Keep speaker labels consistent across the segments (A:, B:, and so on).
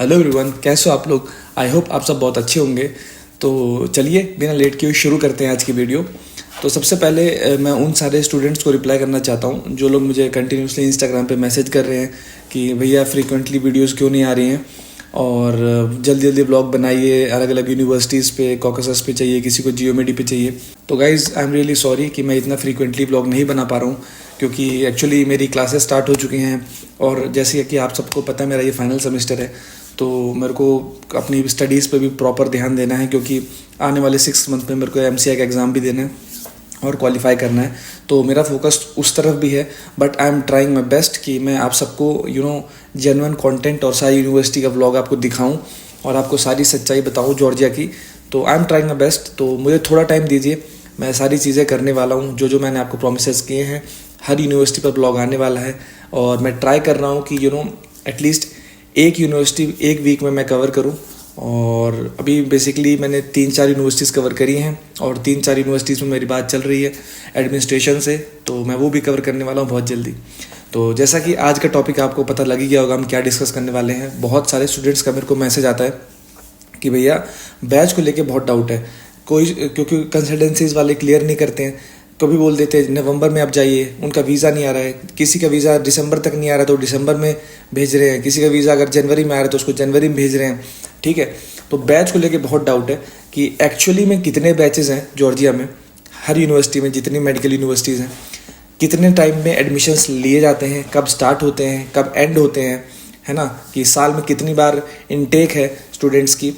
A: Hello everyone, कैसे हो आप लोग। आई होप आप सब बहुत अच्छे होंगे। तो चलिए बिना लेट किए शुरू करते हैं आज की वीडियो। तो सबसे पहले मैं उन सारे स्टूडेंट्स को रिप्लाई करना चाहता हूँ जो लोग मुझे कंटिन्यूसली इंस्टाग्राम पे मैसेज कर रहे हैं कि भैया फ्रीक्वेंटली वीडियोस क्यों नहीं आ रही हैं और जल्दी जल्दी ब्लॉग बनाइए, अलग अलग यूनिवर्सिटीज़ पे, कॉकसस पे चाहिए, किसी को जियोमेडी पे चाहिए। तो guys I am really sorry कि मैं इतना फ्रीक्वेंटली ब्लॉग नहीं बना पा रहा हूँ, क्योंकि एक्चुअली मेरी क्लासेस स्टार्ट हो चुकी हैं और जैसे कि आप सबको पता है मेरा ये फाइनल सेमेस्टर है। तो मेरे को अपनी स्टडीज़ पे भी प्रॉपर ध्यान देना है, क्योंकि आने वाले 6 मंथ में मेरे को MCI का एग्ज़ाम भी देना है और क्वालिफाई करना है। तो मेरा फोकस उस तरफ भी है, but I am trying my best कि मैं आप सबको जेन्युइन कंटेंट और सारी यूनिवर्सिटी का व्लॉग आपको दिखाऊं और आपको सारी सच्चाई बताऊं जॉर्जिया की। तो I am trying my best. तो मुझे थोड़ा टाइम दीजिए, मैं सारी चीज़ें करने वाला हूं जो मैंने आपको प्रोमिसेस किए हैं। हर यूनिवर्सिटी पर ब्लॉग आने वाला है और मैं ट्राई कर रहा हूँ कि एटलीस्ट एक यूनिवर्सिटी एक वीक में मैं कवर करूं। और अभी बेसिकली मैंने 3-4 यूनिवर्सिटीज़ कवर करी हैं और 3-4 यूनिवर्सिटीज़ में मेरी बात चल रही है एडमिनिस्ट्रेशन से, तो मैं वो भी कवर करने वाला हूँ बहुत जल्दी। तो जैसा कि आज का टॉपिक आपको पता लग ही गया होगा हम क्या डिस्कस करने वाले हैं। बहुत सारे स्टूडेंट्स का मेरे को मैसेज आता है कि भैया बैच को लेके बहुत डाउट है, क्योंकि कंसल्टेंसीज वाले क्लियर नहीं करते हैं। कभी बोल देते हैं नवंबर में आप जाइए, उनका वीज़ा नहीं आ रहा है। किसी का वीज़ा दिसंबर तक नहीं आ रहा है तो दिसंबर में भेज रहे हैं। किसी का वीज़ा अगर जनवरी में आ रहा है तो उसको जनवरी में भेज रहे हैं। ठीक है, तो बैच को लेके बहुत डाउट है कि एक्चुअली में कितने बैचेस हैं जॉर्जिया में, हर यूनिवर्सिटी में जितनी मेडिकल यूनिवर्सिटीज़ हैं, कितने टाइम में एडमिशन्स लिए जाते हैं, कब स्टार्ट होते हैं, कब एंड होते हैं, है ना, कि साल में कितनी बार इनटेक है स्टूडेंट्स की।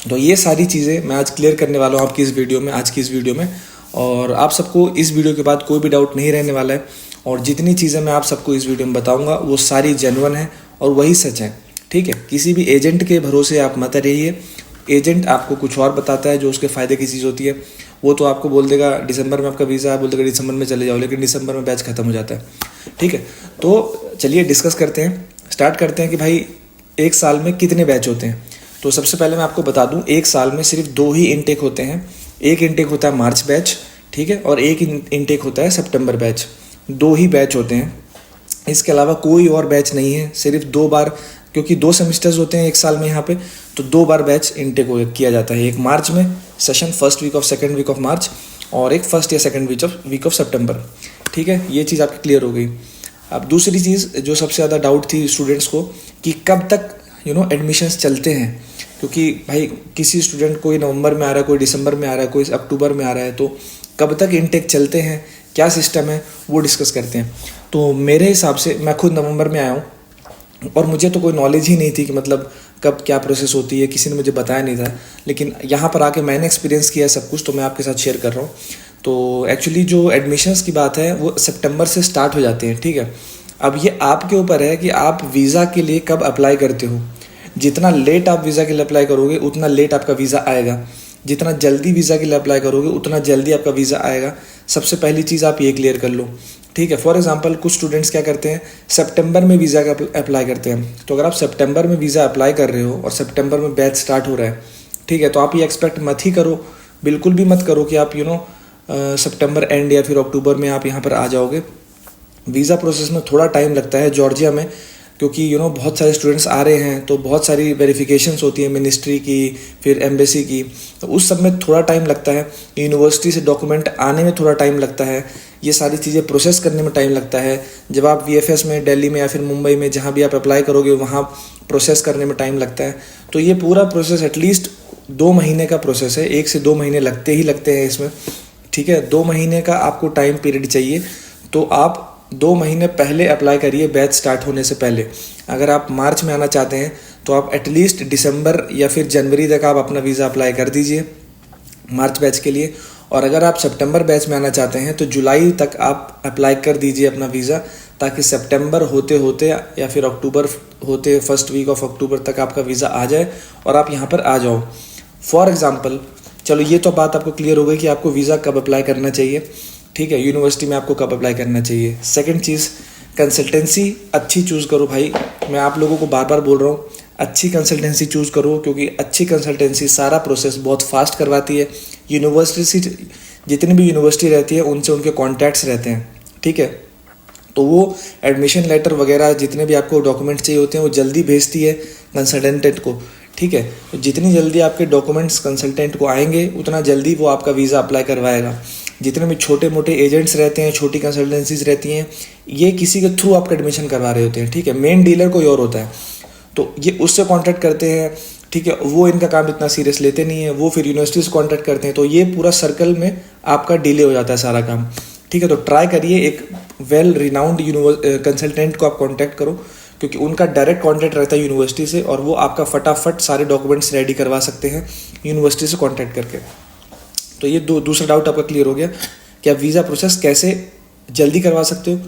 A: तो ये सारी चीज़ें मैं आज क्लियर करने वाला हूँ आपकी इस वीडियो में, आज की इस वीडियो में। और आप सबको इस वीडियो के बाद कोई भी डाउट नहीं रहने वाला है और जितनी चीज़ें मैं आप सबको इस वीडियो में बताऊंगा वो सारी जेन्युइन है और वही सच है। ठीक है, किसी भी एजेंट के भरोसे आप मत रहिए। एजेंट आपको कुछ और बताता है जो उसके फ़ायदे की चीज़ होती है। वो तो आपको बोल देगा दिसंबर में आपका वीज़ा है, बोल देगा दिसंबर में चले जाओ, लेकिन दिसंबर में बैच ख़त्म हो जाता है। ठीक है, तो चलिए डिस्कस करते हैं, स्टार्ट करते हैं कि भाई एक साल में कितने बैच होते हैं। तो सबसे पहले मैं आपको बता दूं, एक साल में सिर्फ 2 ही इनटेक होते हैं। एक इनटेक होता है मार्च बैच, ठीक है, और एक इनटेक होता है सितंबर बैच। 2 ही बैच होते हैं, इसके अलावा कोई और बैच नहीं है। सिर्फ 2 बार, क्योंकि 2 सेमेस्टर्स होते हैं एक साल में यहाँ पे, तो 2 बार बैच इनटेक किया जाता है। एक मार्च में session first week of second week of March और एक फर्स्ट या सेकेंड वीक ऑफ सितंबर। ठीक है, ये चीज़ आपकी क्लियर हो गई। अब दूसरी चीज़ जो सबसे ज़्यादा डाउट थी स्टूडेंट्स को कि कब तक एडमिशन्स चलते हैं, क्योंकि भाई किसी स्टूडेंट कोई नवंबर में आ रहा है, कोई दिसंबर में आ रहा है, कोई अक्टूबर में आ रहा है, तो कब तक इनटेक चलते हैं, क्या सिस्टम है, वो डिस्कस करते हैं। तो मेरे हिसाब से मैं खुद नवंबर में आया हूँ और मुझे तो कोई नॉलेज ही नहीं थी कि मतलब कब क्या प्रोसेस होती है, किसी ने मुझे बताया नहीं था। लेकिन यहाँ पर आके मैंने एक्सपीरियंस किया सब कुछ, तो मैं आपके साथ शेयर कर रहा हूँ। तो एक्चुअली जो एडमिशन्स की बात है वो सितंबर से स्टार्ट हो जाते हैं। ठीक है, अब ये आपके ऊपर है कि आप वीज़ा के लिए कब अप्लाई करते हो। जितना लेट आप वीज़ा के लिए अप्लाई करोगे उतना लेट आपका वीज़ा आएगा, जितना जल्दी वीज़ा के लिए अप्लाई करोगे उतना जल्दी आपका वीज़ा आएगा। सबसे पहली चीज़ आप ये क्लियर कर लो। ठीक है, फॉर एग्जांपल कुछ स्टूडेंट्स क्या करते हैं, सितंबर में वीज़ा का अप्लाई करते हैं। तो अगर आप सितंबर में वीज़ा अप्लाई कर रहे हो और सितंबर में बैच स्टार्ट हो रहा है, ठीक है, तो आप ये एक्सपेक्ट मत ही करो, बिल्कुल भी मत करो कि आप सितंबर एंड या फिर अक्टूबर में आप यहाँ पर आ जाओगे। वीज़ा प्रोसेस में थोड़ा टाइम लगता है जॉर्जिया में, क्योंकि बहुत सारे स्टूडेंट्स आ रहे हैं, तो बहुत सारी वेरिफिकेशंस होती है मिनिस्ट्री की, फिर एम्बेसी की, तो उस सब में थोड़ा टाइम लगता है। यूनिवर्सिटी से डॉक्यूमेंट आने में थोड़ा टाइम लगता है, ये सारी चीज़ें प्रोसेस करने में टाइम लगता है। जब आप VFS में दिल्ली में या फिर मुंबई में जहाँ भी आप अप्लाई करोगे वहाँ प्रोसेस करने में टाइम लगता है। तो ये पूरा प्रोसेस एटलीस्ट 2 महीने का प्रोसेस है, 1 से 2 महीने लगते हैं इसमें। ठीक है, 2 महीने का आपको टाइम पीरियड चाहिए, तो आप 2 महीने पहले अप्लाई करिए बैच स्टार्ट होने से पहले। अगर आप मार्च में आना चाहते हैं तो आप एटलीस्ट दिसंबर या फिर जनवरी तक आप अपना वीज़ा अप्लाई कर दीजिए मार्च बैच के लिए। और अगर आप सितंबर बैच में आना चाहते हैं तो जुलाई तक आप अप्लाई कर दीजिए अपना वीज़ा, ताकि सितंबर होते होते या फिर अक्टूबर होते फर्स्ट वीक ऑफ अक्टूबर तक आपका वीज़ा आ जाए और आप यहाँ पर आ जाओ। फॉर एग्ज़ाम्पल, चलो ये तो बात आपको क्लियर हो गई कि आपको वीज़ा कब अप्लाई करना चाहिए। ठीक है, यूनिवर्सिटी में आपको कब अप्लाई करना चाहिए। सेकंड चीज़, कंसल्टेंसी अच्छी चूज़ करो भाई। मैं आप लोगों को बार बार बोल रहा हूँ, अच्छी कंसल्टेंसी चूज़ करो, क्योंकि अच्छी कंसल्टेंसी सारा प्रोसेस बहुत फास्ट करवाती है। यूनिवर्सिटी जितनी भी यूनिवर्सिटी रहती है उनसे उनके कॉन्टैक्ट्स रहते हैं। ठीक है, तो वो एडमिशन लेटर वगैरह जितने भी आपको डॉक्यूमेंट्स चाहिए होते हैं वो जल्दी भेजती है कंसल्टेंट को, ठीक है। तो जितनी जल्दी आपके डॉक्यूमेंट्स कंसल्टेंट को आएंगे उतना जल्दी वो आपका वीज़ा अप्लाई करवाएगा। जितने भी छोटे मोटे एजेंट्स रहते हैं, छोटी कंसल्टेंसीज रहती हैं, ये किसी के थ्रू आपका एडमिशन करवा रहे होते हैं, ठीक है। मेन डीलर कोई और होता है, तो ये उससे कॉन्टैक्ट करते हैं, ठीक है। वो इनका काम इतना सीरियस लेते नहीं है, वो फिर यूनिवर्सिटी से कॉन्टैक्ट करते हैं, तो ये पूरा सर्कल में आपका डिले हो जाता है सारा काम, ठीक है। तो ट्राई करिए एक वेल रिनाउंड कंसल्टेंट को आप कॉन्टैक्ट करो, क्योंकि उनका डायरेक्ट कॉन्टैक्ट रहता है यूनिवर्सिटी से और वो आपका फटाफट सारे डॉक्यूमेंट्स रेडी करवा सकते हैं यूनिवर्सिटी से कॉन्टैक्ट करके। तो ये दूसरा डाउट आपका क्लियर हो गया कि आप वीज़ा प्रोसेस कैसे जल्दी करवा सकते हो,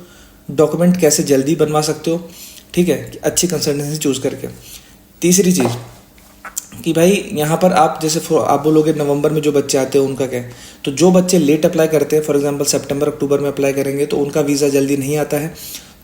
A: डॉक्यूमेंट कैसे जल्दी बनवा सकते हो, ठीक है, अच्छी कंसल्टेंसी चूज़ करके। तीसरी चीज़ कि भाई यहाँ पर आप जैसे आप बोलोगे नवंबर में जो बच्चे आते हैं उनका क्या है, तो जो बच्चे लेट अप्लाई करते हैं, फॉर एग्जांपल सितंबर अक्टूबर में अप्लाई करेंगे तो उनका वीज़ा जल्दी नहीं आता है,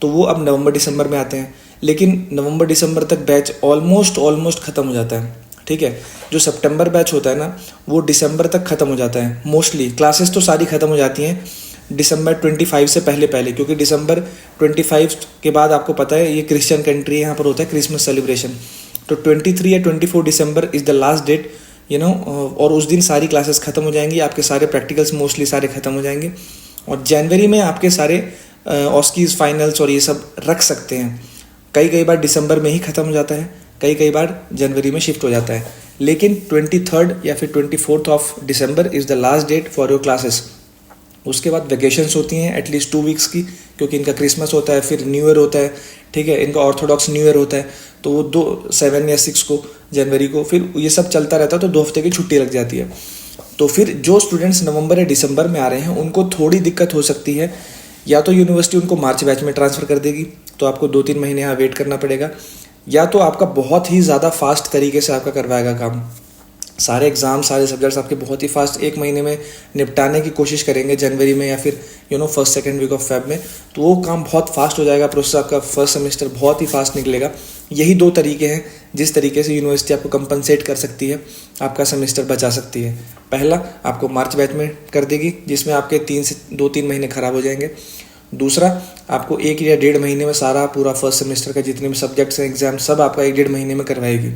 A: तो वो अब नवंबर दिसंबर में आते हैं। लेकिन नवंबर दिसंबर तक बैच ऑलमोस्ट ख़त्म हो जाता है, ठीक है। जो सितंबर बैच होता है ना वो दिसंबर तक ख़त्म हो जाता है मोस्टली। क्लासेस तो सारी ख़त्म हो जाती हैं दिसंबर 25 से पहले, क्योंकि दिसंबर 25 के बाद आपको पता है ये क्रिश्चियन कंट्री है, यहाँ पर होता है क्रिसमस सेलिब्रेशन। तो 23 या 24 दिसंबर is the last date, you know, और उस दिन सारी क्लासेस ख़त्म हो जाएंगी, आपके सारे प्रैक्टिकल्स मोस्टली सारे ख़त्म हो जाएंगे। और जनवरी में आपके सारे ऑस्कीज फाइनल्स और ये सब रख सकते हैं। कई बार दिसंबर में ही ख़त्म हो जाता है, कई बार जनवरी में शिफ्ट हो जाता है। लेकिन 23 या फिर 24 of December is the last date for your classes. उसके बाद वेकेशंस होती हैं एटलीस्ट 2 वीक्स की, क्योंकि इनका क्रिसमस होता है, फिर न्यू ईयर होता है, ठीक है, इनका ऑर्थोडॉक्स न्यू ईयर होता है, तो वो 7 या 6 को जनवरी को फिर ये सब चलता रहता है, तो 2 हफ्ते की छुट्टी लग जाती है। तो फिर जो स्टूडेंट्स नवंबर या दिसंबर में आ रहे हैं उनको थोड़ी दिक्कत हो सकती है, या तो यूनिवर्सिटी उनको मार्च बैच में ट्रांसफ़र कर देगी, तो आपको 2-3 महीने यहाँ वेट करना पड़ेगा, या तो आपका बहुत ही ज़्यादा फास्ट तरीके से आपका करवाएगा काम। सारे एग्ज़ाम सारे सब्जेक्ट्स आपके बहुत ही फास्ट 1 महीने में निपटाने की कोशिश करेंगे जनवरी में, या फिर first second week of Feb में, तो वो काम बहुत फास्ट हो जाएगा, प्रोसेस आपका फर्स्ट सेमेस्टर बहुत ही फास्ट निकलेगा। यही 2 तरीके हैं जिस तरीके से यूनिवर्सिटी आपको कंपनसेट कर सकती है, आपका सेमेस्टर बचा सकती है। पहला, आपको मार्च बैच में कर देगी जिसमें आपके 2-3 महीने ख़राब हो जाएंगे। दूसरा, आपको 1 या 1.5 महीने में सारा पूरा फर्स्ट सेमेस्टर का जितने भी सब्जेक्ट्स हैं, एग्जाम सब आपका 1-1.5 महीने में करवाएगी।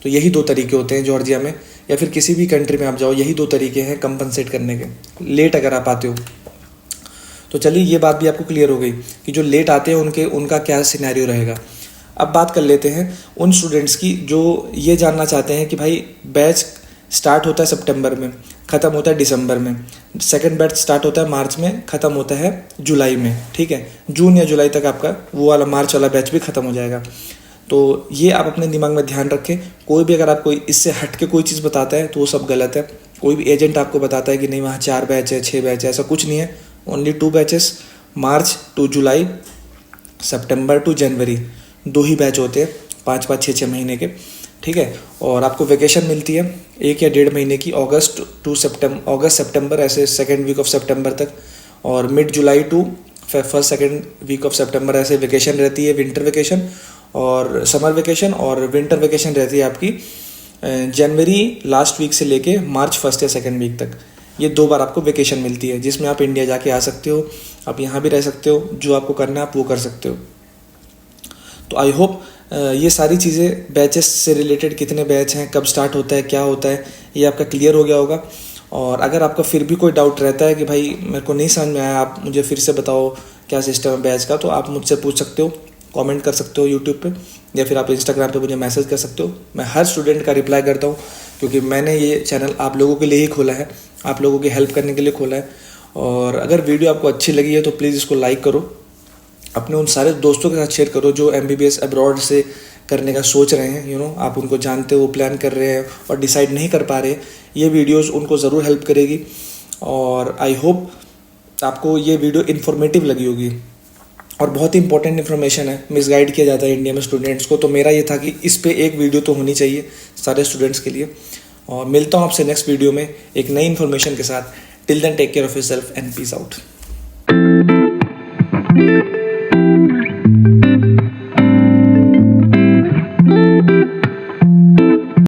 A: तो यही 2 तरीके होते हैं जॉर्जिया में, या फिर किसी भी कंट्री में आप जाओ, यही 2 तरीके हैं कंपनसेट करने के, लेट अगर आप आते हो। तो चलिए ये बात भी आपको क्लियर हो गई कि जो लेट आते हैं उनका क्या सिनेरियो रहेगा। अब बात कर लेते हैं उन स्टूडेंट्स की जो ये जानना चाहते हैं कि भाई बैच स्टार्ट होता है सितंबर में, ख़त्म होता है दिसंबर में, सेकंड बैच स्टार्ट होता है मार्च में, ख़त्म होता है जुलाई में, ठीक है। जून या जुलाई तक आपका वो वाला मार्च वाला बैच भी ख़त्म हो जाएगा। तो ये आप अपने दिमाग में ध्यान रखें। कोई भी अगर आपको इससे हट के कोई चीज़ बताता है तो वो सब गलत है। कोई भी एजेंट आपको बताता है कि नहीं वहाँ 4 बैच है, 6 बैच है, ऐसा कुछ नहीं है। Only 2 batches, March to July, September to January, 2 ही बैच होते हैं 5-5, 6-6 महीने के, ठीक है। और आपको वेकेशन मिलती है 1 या 1.5 महीने की, अगस्त सितंबर ऐसे सेकेंड वीक ऑफ सितंबर तक, और mid July to first second week of सितंबर ऐसे वेकेशन रहती है, विंटर वेकेशन और समर वेकेशन। और विंटर वेकेशन रहती है आपकी जनवरी लास्ट वीक से लेके मार्च फर्स्ट या सेकेंड वीक तक। ये 2 बार आपको वेकेशन मिलती है जिसमें आप इंडिया जाके आ सकते हो, आप यहाँ भी रह सकते हो, जो आपको करना है आप वो कर सकते हो। तो आई होप ये सारी चीज़ें बैचेस से रिलेटेड, कितने बैच हैं, कब स्टार्ट होता है, क्या होता है, ये आपका क्लियर हो गया होगा। और अगर आपका फिर भी कोई डाउट रहता है कि भाई मेरे को नहीं समझ में आया, आप मुझे फिर से बताओ क्या सिस्टम है बैच का, तो आप मुझसे पूछ सकते हो, कमेंट कर सकते हो यूट्यूब पे, या फिर आप इंस्टाग्राम पे मुझे मैसेज कर सकते हो। मैं हर स्टूडेंट का रिप्लाई करता हूँ, क्योंकि मैंने ये चैनल आप लोगों के लिए ही खोला है, आप लोगों की हेल्प करने के लिए खोला है। और अगर वीडियो आपको अच्छी लगी है तो प्लीज़ इसको लाइक करो, अपने उन सारे दोस्तों के साथ शेयर करो जो MBBS अब्रॉड से करने का सोच रहे हैं। आप उनको जानते हो, प्लान कर रहे हैं और डिसाइड नहीं कर पा रहे। ये वीडियोस उनको ज़रूर हेल्प करेगी। और आई होप आपको ये वीडियो इन्फॉर्मेटिव लगी होगी, और बहुत ही इंपॉर्टेंट इन्फॉर्मेशन है। मिसगाइड किया जाता है इंडिया में स्टूडेंट्स को, तो मेरा ये था कि इस पे एक वीडियो तो होनी चाहिए सारे स्टूडेंट्स के लिए। और मिलता हूँ आपसे नेक्स्ट वीडियो में एक नई इन्फॉर्मेशन के साथ। Till then take care of yourself and peace out.